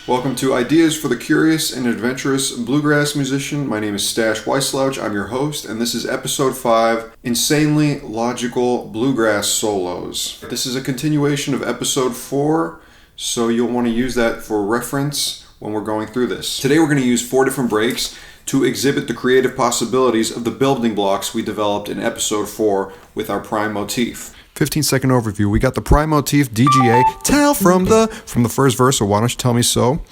Welcome to Ideas for the Curious and Adventurous Bluegrass Musician. My name is Stash Wyslouch. I'm your host, and this is episode 5, Insanely Logical Bluegrass Solos. This is a continuation of episode 4, so you'll want to use that for reference when we're going through this. Today we're going to use 4 different breaks to exhibit the creative possibilities of the building blocks we developed in episode 4 with our prime motif. 15-second overview. We got the prime motif, DGA, tell from the first verse, so why don't you tell me so?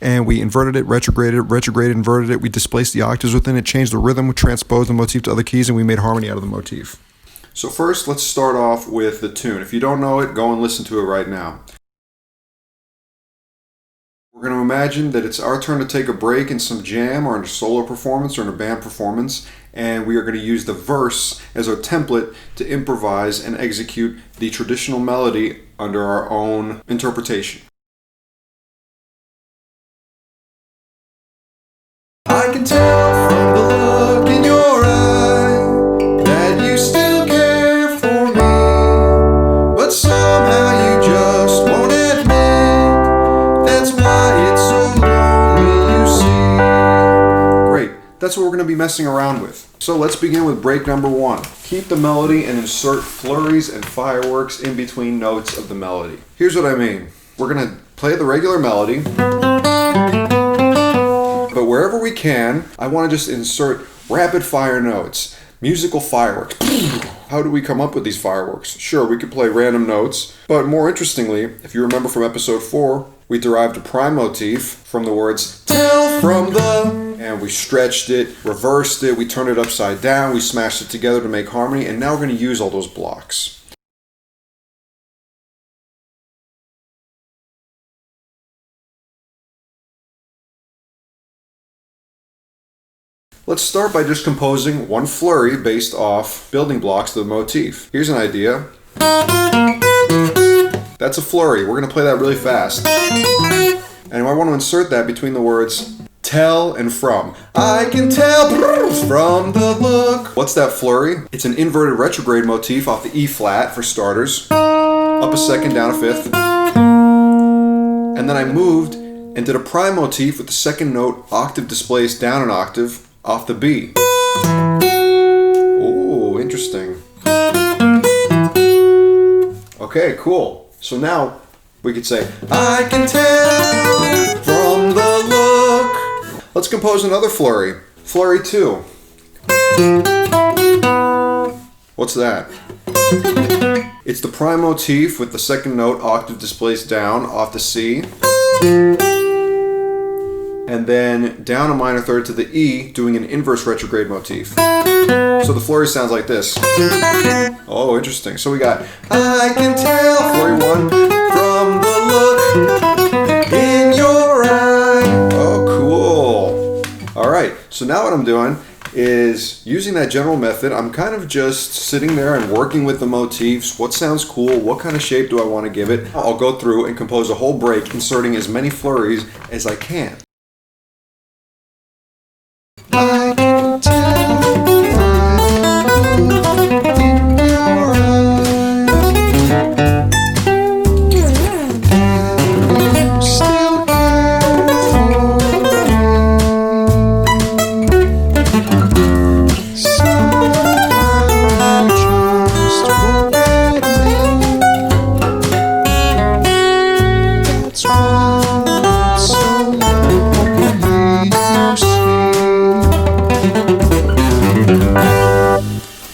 And we inverted it, retrograded, inverted it. We displaced the octaves within it, changed the rhythm, we transposed the motif to other keys, and we made harmony out of the motif. So first, let's start off with the tune. If you don't know it, go and listen to it right now. We're going to imagine that it's our turn to take a break in some jam or in a solo performance or in a band performance, and we are going to use the verse as our template to improvise and execute the traditional melody under our own interpretation. I can tell from the look in your eye that you still care for me, but somehow you just won't admit that's why it's so lonely, you see. Great, that's what we're going to be messing around with. So let's begin with break number 1. Keep the melody and insert flurries and fireworks in between notes of the melody. Here's what I mean. We're going to play the regular melody, but wherever we can, I want to just insert rapid fire notes, musical fireworks. How do we come up with these fireworks? Sure, we could play random notes, but more interestingly, if you remember from episode 4, we derived a prime motif from the words tell from the, and we stretched it, reversed it, we turned it upside down, we smashed it together to make harmony, and now we're going to use all those blocks. Let's start by just composing one flurry based off building blocks of the motif. Here's an idea. That's a flurry. We're going to play that really fast. And I want to insert that between the words tell and from. I can tell from the look. What's that flurry? It's an inverted retrograde motif off the E flat for starters. Up a second, down a fifth. And then I moved and did a prime motif with the second note octave displaced down an octave off the B. Oh, interesting. Okay, cool. So now we could say, I can tell from the look. Let's compose another flurry. Flurry 2. What's that? It's the prime motif with the second note octave displaced down off the C. And then down a minor third to the E, doing an inverse retrograde motif. So the flurry sounds like this. Oh, interesting. So we got, I can tell, flurry 1, from the look in your eye. Oh, cool. All right, so now what I'm doing is using that general method. I'm kind of just sitting there and working with the motifs. What sounds cool? What kind of shape do I want to give it? I'll go through and compose a whole break, inserting as many flurries as I can. I can tell in your eye you still care for me. Somehow just won't admit that's why it's so lonely, you see.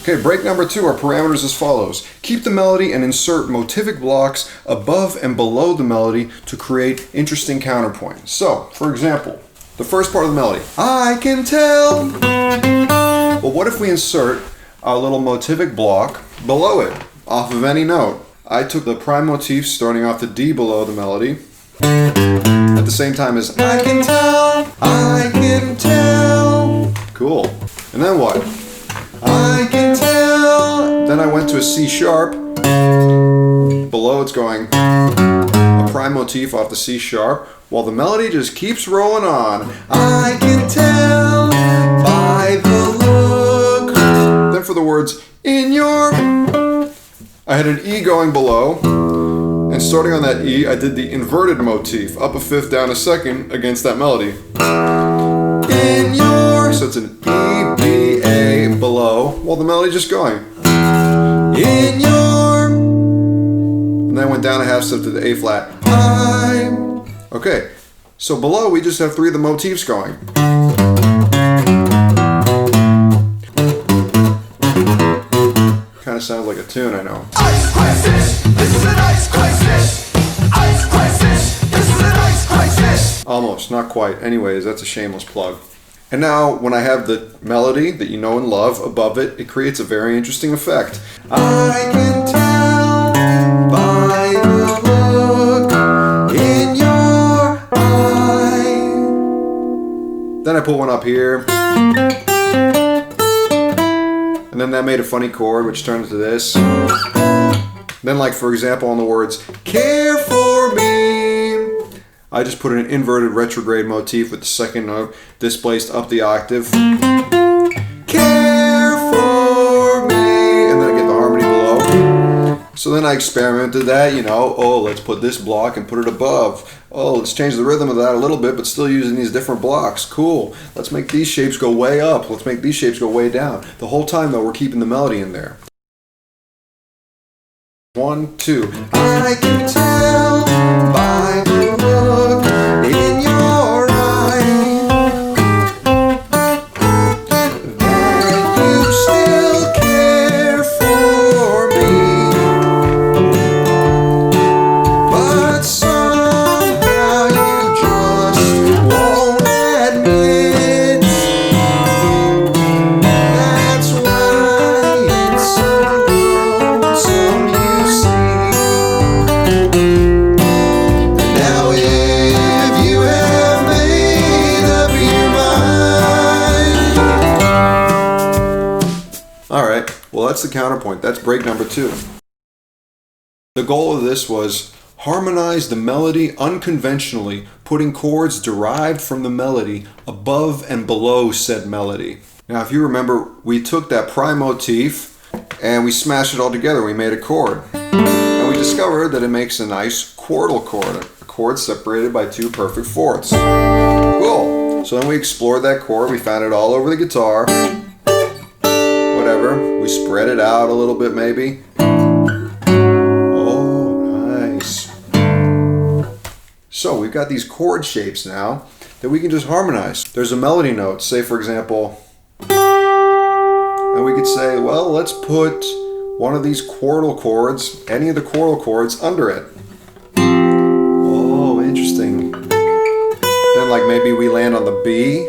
Okay, break number 2, our parameters as follows. Keep the melody and insert motivic blocks above and below the melody to create interesting counterpoint. So, for example, the first part of the melody, I can tell. Well, what if we insert our little motivic block below it, off of any note? I took the prime motif starting off the D below the melody, at the same time as I can tell, I can tell. Cool. And then what? I can tell. Then I went to a C sharp. Below it's going a prime motif off the C sharp, while the melody just keeps rolling on. I can tell by the look for the words in your, I had an E going below, and starting on that E, I did the inverted motif, up a fifth, down a second, against that melody. In your, so it's an E, B, A below, while the melody just going. In your, and then I went down a half step to the A flat. I, okay, so below we just have 3 of the motifs going. Kind of sounds like a tune, I know. Ice crisis! This is an ice crisis! Ice crisis! This is an ice crisis! Almost, not quite. Anyways, that's a shameless plug. And now, when I have the melody that you know and love above it, it creates a very interesting effect. I can tell by the look in your eye. Then I put one up here. And then that made a funny chord, which turned into this. Then, like, for example, on the words, care for me, I just put an inverted retrograde motif with the second note displaced up the octave. Care for me, and then I get the harmony below. So then I experimented that, you know, oh, let's put this block and put it above. Oh, let's change the rhythm of that a little bit, but still using these different blocks. Cool. Let's make these shapes go way up. Let's make these shapes go way down. The whole time, though, we're keeping the melody in there. 1, 2. I can tell by the look in your eye that you still care for me, but somehow you just won't admit. That's why it's so lonesome, you see. Now if you have made up your mind. Alright, well that's the counterpoint. That's break number 2. The goal of this was harmonize the melody unconventionally, putting chords derived from the melody above and below said melody. Now if you remember, we took that prime motif and we smashed it all together. We made a chord. And we discovered that it makes a nice quartal chord, a chord separated by 2 perfect fourths. Cool. So then we explored that chord. We found it all over the guitar. Whatever. We spread it out a little bit maybe. So we've got these chord shapes now that we can just harmonize. There's a melody note, say for example, and we could say, well, let's put one of these quartal chords, any of the quartal chords, under it. Oh, interesting. Then like maybe we land on the B,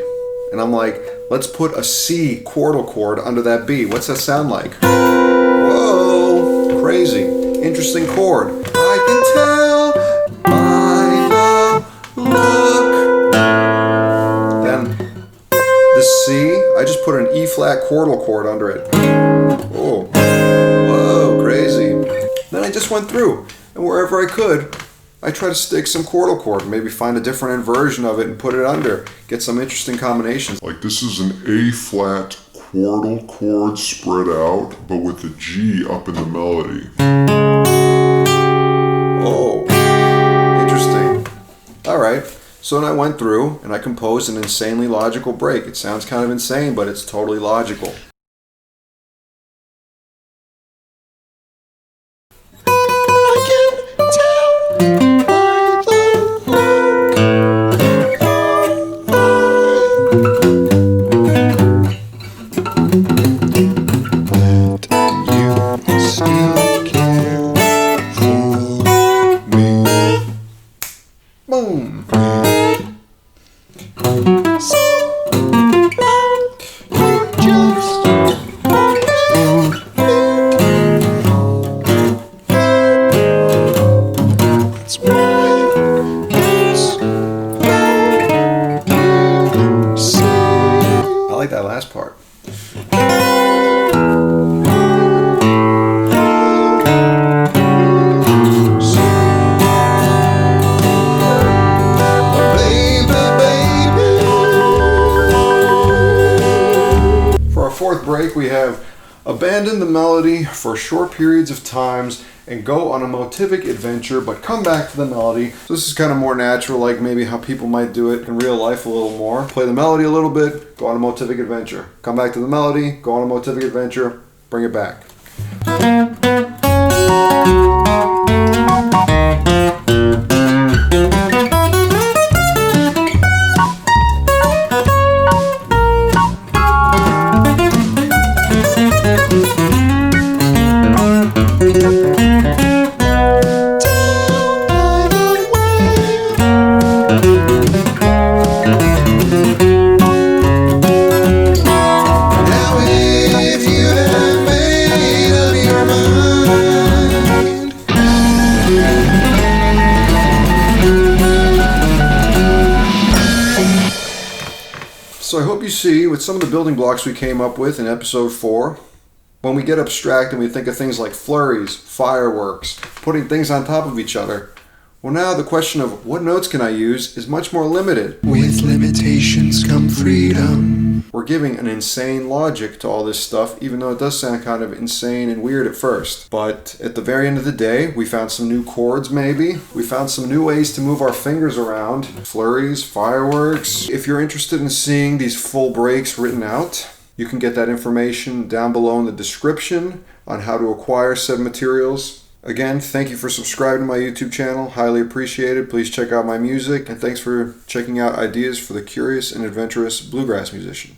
and I'm like, let's put a C quartal chord under that B. What's that sound like? Whoa, crazy. Interesting chord. I can tell by the look. Then the C, I just put an E flat quartal chord under it. Oh, whoa, crazy. Then I just went through, and wherever I could, I try to stick some quartal chord, maybe find a different inversion of it and put it under. Get some interesting combinations. Like this is an A flat quartal chord spread out, but with a G up in the melody. Oh, interesting. Alright, so then I went through and I composed an insanely logical break. It sounds kind of insane, but it's totally logical. Boom. Somehow you just Abandon the melody for short periods of times and go on a motivic adventure, but come back to the melody. So this is kind of more natural, like maybe how people might do it in real life a little more. Play the melody a little bit, go on a motivic adventure. Come back to the melody, go on a motivic adventure, bring it back. So I hope you see, with some of the building blocks we came up with in episode 4, when we get abstract and we think of things like flurries, fireworks, putting things on top of each other, well, now the question of what notes can I use is much more limited. With limitations come freedom. We're giving an insane logic to all this stuff, even though it does sound kind of insane and weird at first. But at the very end of the day, we found some new chords maybe. We found some new ways to move our fingers around. Flurries, fireworks. If you're interested in seeing these full breaks written out, you can get that information down below in the description on how to acquire said materials. Again, thank you for subscribing to my YouTube channel. Highly appreciated. Please check out my music. And thanks for checking out ideas for the curious and adventurous bluegrass musician.